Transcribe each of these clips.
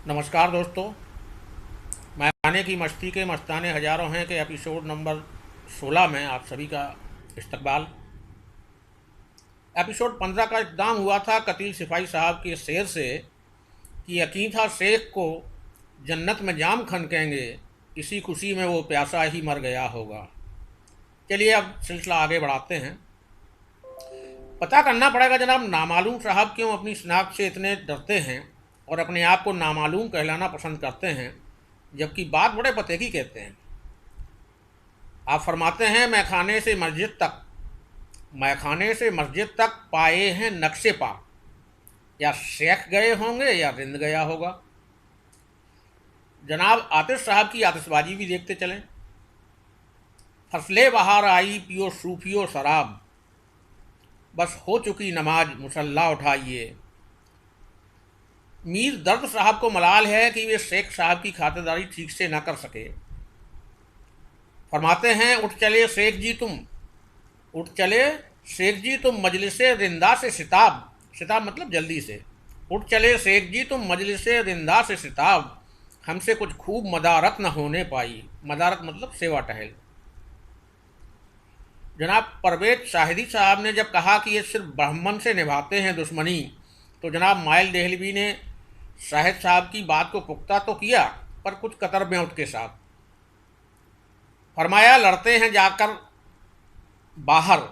नमस्कार दोस्तों। मैं गाने की मस्ती के मस्ताने हज़ारों हैं के एपिसोड नंबर 16 में आप सभी का इस्तकबाल। एपिसोड 15 का इक़्तिदाम हुआ था कतील सिपाही साहब के शेर से कि यकीन था शेख को जन्नत में जाम खनकेंगे, इसी खुशी में वो प्यासा ही मर गया होगा। चलिए अब सिलसिला आगे बढ़ाते हैं। पता करना पड़ेगा जनाब, नामालूम साहब क्यों अपनी शनाख्त से इतने डरते हैं और अपने आप को नामालूम कहलाना पसंद करते हैं, जबकि बात बड़े पते की कहते हैं। आप फरमाते हैं मैखाने से मस्जिद तक पाए हैं नक्शे पा, या शेख गए होंगे या रिंद गया होगा। जनाब आतिश साहब की आतिशबाजी भी देखते चलें। फसले बहार आई पियो सूफियो शराब, बस हो चुकी नमाज मुसल्ला उठाइए। मीर दर्द साहब को मलाल है कि वे शेख साहब की खातिरदारी ठीक से ना कर सके। फरमाते हैं उठ चले शेख जी तुम मजलिस रिंदा से सिताब, सिताब मतलब जल्दी से। उठ चले शेख जी तुम मजलिस रिंदा से सिताब, हमसे कुछ खूब मदारत न होने पाई। मदारत मतलब सेवा टहल। जनाब परवेज शाहिदी साहब ने जब कहा कि ये सिर्फ ब्राह्मण से निभाते हैं दुश्मनी, तो जनाब माइल देहलवी ने शाहिद साहब की बात को पुख्ता तो किया, पर कुछ कतर ब्योंत के साथ। फरमाया लड़ते हैं जाकर बाहर,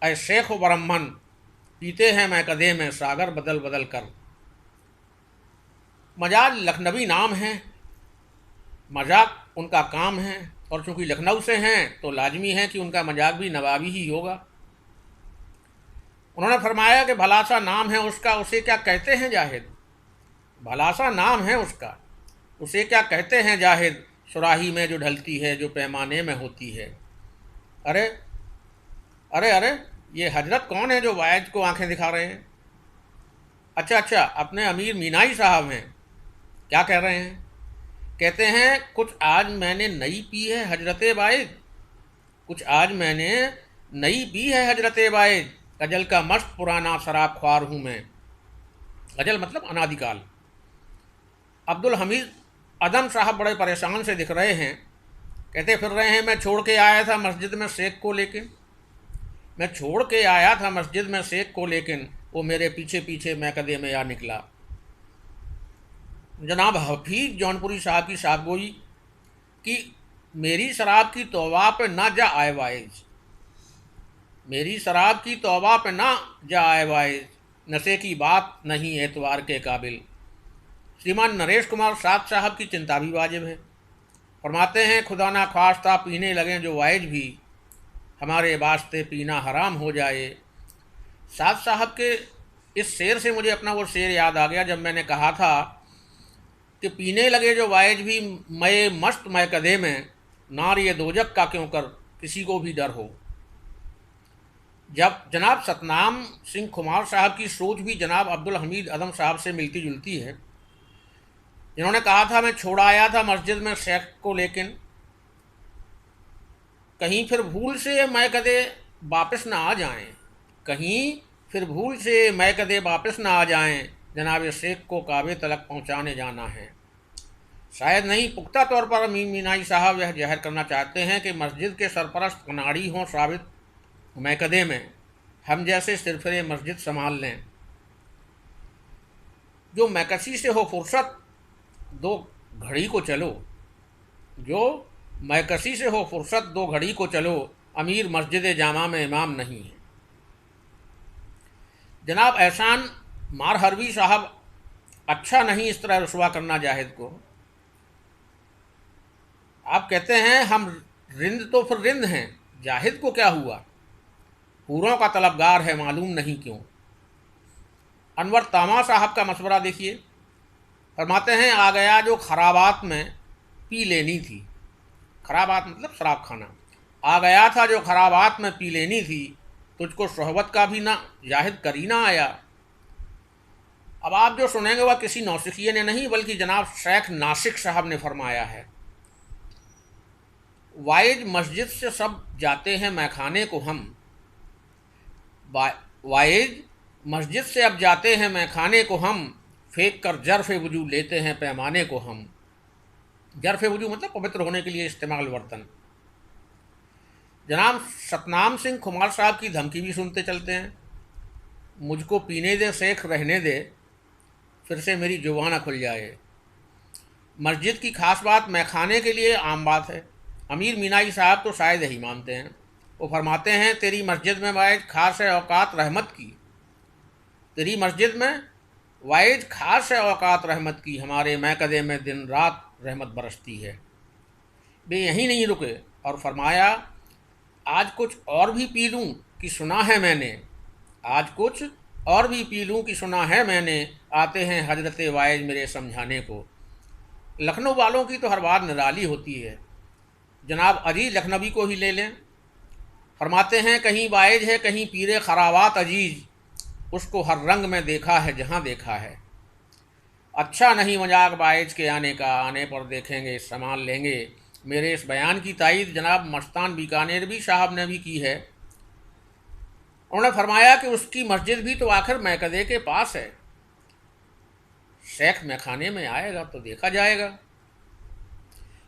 ऐ शेख व ब्राह्मण, पीते हैं मैं कदे में सागर बदल बदल कर। मजाज लखनवी नाम है, मजाक उनका काम है, और चूंकि लखनऊ से हैं तो लाजमी है कि उनका मजाक भी नवाबी ही होगा। उन्होंने फरमाया कि भला सा नाम है उसका, उसे क्या कहते हैं जाहिद। भला सा नाम है उसका, उसे क्या कहते हैं जाहिद, सुराही में जो ढलती है, जो पैमाने में होती है। अरे अरे अरे, ये हजरत कौन है जो वायज को आंखें दिखा रहे हैं। अच्छा, अपने अमीर मीनाई साहब हैं। क्या कह रहे हैं? कहते हैं कुछ आज मैंने नई पी है हजरत वाइज, कुछ आज मैंने नई पी है हजरत वाइज, गजल का मस्त पुराना शराब ख्वार हूँ मैं। गजल मतलब अनादिकाल। अब्दुल हमीद अदम साहब बड़े परेशान से दिख रहे हैं। कहते फिर रहे हैं मैं छोड़ के आया था मस्जिद में शेख को, लेकिन वो मेरे पीछे पीछे मैकदे में आ निकला। जनाब हफीज जौनपुरी साहब की साहबगोई कि मेरी शराब की तौबा पे ना जा आए वाइज, मेरी शराब की तौबा पे ना जा आए वाइज, नशे की बात नहीं एतवार के काबिल। श्रीमान नरेश कुमार साद साहब की चिंता भी वाजिब है। फरमाते हैं खुदा ना ख्वास्ता पीने लगें जो वाइज भी, हमारे वास्ते पीना हराम हो जाए। साद साहब के इस शेर से मुझे अपना वो शेर याद आ गया जब मैंने कहा था कि पीने लगे जो वाइज भी मए मस्त मैं कदे में, नार ये दोजक का क्यों कर किसी को भी डर हो। जब जनाब सतनाम सिंह खुमार साहब की सोच भी जनाब अब्दुल हमीद अदम साहब से मिलती जुलती है, जिन्होंने कहा था मैं छोड़ आया था मस्जिद में शेख को, लेकिन कहीं फिर भूल से मैं कदे वापस ना आ जाएं, कहीं फिर भूल से मैं कदे वापस ना आ जाएं, जनाब शेख को काबे तलक पहुंचाने जाना है। शायद नहीं, पुख्ता तौर पर अमीन मीनाई साहब यह जाहिर करना चाहते हैं कि मस्जिद के सरपरस्त कनाड़ी हों साबित मैकदे में, हम जैसे सिरफरे मस्जिद संभाल लें। जो मैकसी से हो फुर्सत दो घड़ी को चलो, जो मैकसी से हो फुर्सत दो घड़ी को चलो, अमीर मस्जिद जामा में इमाम नहीं है। जनाब एहसान मारहरवी साहब, अच्छा नहीं इस तरह रुसवा करना जाहिद को। आप कहते हैं हम रिंद तो फिर रिंद हैं, जाहिद को क्या हुआ, हूरों का तलबगार है मालूम नहीं क्यों। अनवर तामा साहब का मशवरा देखिए। फरमाते हैं आ गया जो खराबात में पी लेनी थी, खराबात मतलब शराब खाना। आ गया था जो खराबात में पी लेनी थी, तुझको सोहबत का भी ना जाहिद करी ना आया। अब आप जो सुनेंगे वह किसी नौसिखिए ने नहीं बल्कि जनाब शेख नासिक साहब ने फरमाया है। वाइज मस्जिद से सब जाते हैं मैखाने को हम, वाइज मस्जिद से अब जाते हैं मैखाने को हम, फेंक कर जरफ़ वजू लेते हैं पैमाने को हम। जरफ़ वजू मतलब पवित्र होने के लिए इस्तेमाल बर्तन। जनाब सतनाम सिंह खुमार साहब की धमकी भी सुनते चलते हैं, मुझको पीने दे शेख रहने दे, फिर से मेरी जुबान खुल जाए। मस्जिद की खास बात मैखाने के लिए आम बात है। अमीर मीनाई साहब तो शायद यही मानते हैं। वो फरमाते हैं तेरी मस्जिद में वाइज खास है औकात रहमत की, तेरी मस्जिद में वाइज खास है औकात रहमत की, हमारे मैकदे में दिन रात रहमत बरसती है। वे यहीं नहीं रुके और फरमाया आज कुछ और भी पी लूँ कि सुना है मैंने, आज कुछ और भी पी लूँ कि सुना है मैंने, आते हैं हजरत वाइज मेरे समझाने को। लखनऊ वालों की तो हर बात निराली होती है। जनाब अजीज लखनवी को ही ले लें, फरमाते हैं कहीं वाइज है कहीं पीरे खराबात अजीज, उसको हर रंग में देखा है जहाँ देखा है। अच्छा नहीं मजाक वाइज के आने का, आने पर देखेंगे सामान लेंगे। मेरे इस बयान की तायीद जनाब मस्तान बीकानेरवी साहब ने भी की है। उन्होंने फरमाया कि उसकी मस्जिद भी तो आखिर मैकदे के पास है, शेख मैखाने में आएगा तो देखा जाएगा।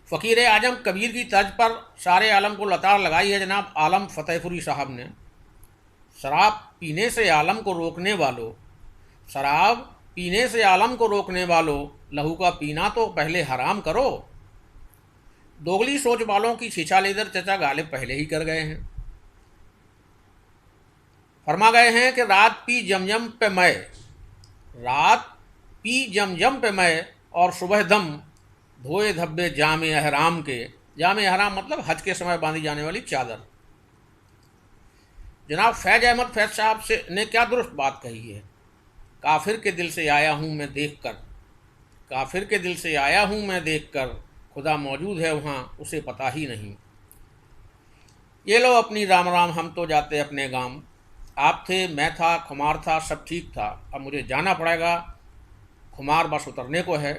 फ़कीर आजम कबीर की तर्ज पर सारे आलम को लताड़ लगाई है जनाब आलम फतेहपुरी साहब ने। शराब पीने से आलम को रोकने वालों, शराब पीने से आलम को रोकने वालों, लहू का पीना तो पहले हराम करो। दोगली सोच वालों की शिशा लेदर चचा गालिब पहले ही कर गए हैं। फरमा गए हैं कि रात पी जमजम पे मैं, रात पी जमजम पे मैं, और सुबह दम धोए धब्बे जामे अहराम के। जामे अहराम मतलब हज के समय बांधी जाने वाली चादर। जनाब फैज अहमद फैज साहब से ने क्या दुरुस्त बात कही है। काफिर के दिल से आया हूँ मैं देख कर, काफिर के दिल से आया हूँ मैं देख कर, खुदा मौजूद है वहाँ उसे पता ही नहीं। ये लो अपनी राम राम हम तो जाते अपने गांव, आप थे मैं था खुमार था सब ठीक था, अब मुझे जाना पड़ेगा, खुमार बस उतरने को है।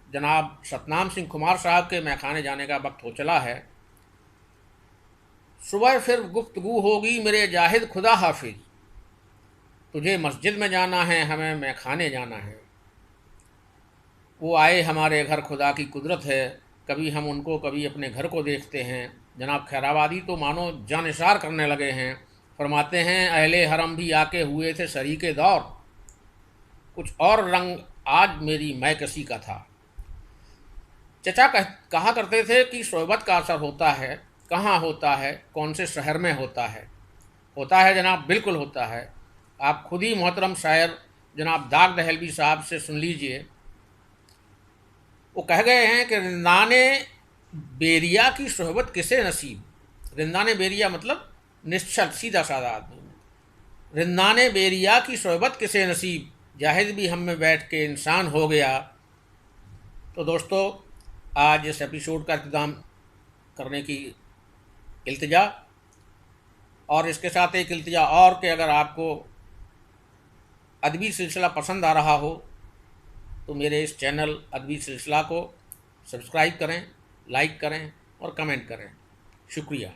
जनाब सतनाम सिंह खुमार साहब के मैखाने जाने का वक्त हो चला है। सुबह फिर गुफ्तगू होगी मेरे जाहिद खुदा हाफिज, तुझे मस्जिद में जाना है हमें मैखाने जाना है। वो आए हमारे घर खुदा की कुदरत है, कभी हम उनको कभी अपने घर को देखते हैं। जनाब खैराबादी तो मानो जानिसार करने लगे हैं। फरमाते हैं अहले हरम भी आके हुए थे शरीके दौर, कुछ और रंग आज मेरी मैकसी का था। चचा कहा करते थे कि सोहबत का असर होता है, कहाँ होता है, कौन से शहर में होता है। होता है जनाब, बिल्कुल होता है। आप खुद ही मोहतरम शायर जनाब दाग दहलवी साहब से सुन लीजिए। वो कह गए हैं कि रिंदाने बेरिया की सोहबत किसे नसीब। रिंदाने बेरिया मतलब निश्चल सीधा साधा आदमी। रिंदाने बेरिया की सोहबत किसे नसीब, जाहिद भी हम में बैठ के इंसान हो गया। तो दोस्तों आज इस एपिसोड का इख्तिताम करने की इल्तिजा, और इसके साथ एक इल्तिजा और कि अगर आपको अदबी सिलसिला पसंद आ रहा हो तो मेरे इस चैनल अदबी सिलसिला को सब्सक्राइब करें, लाइक करें और कमेंट करें। शुक्रिया।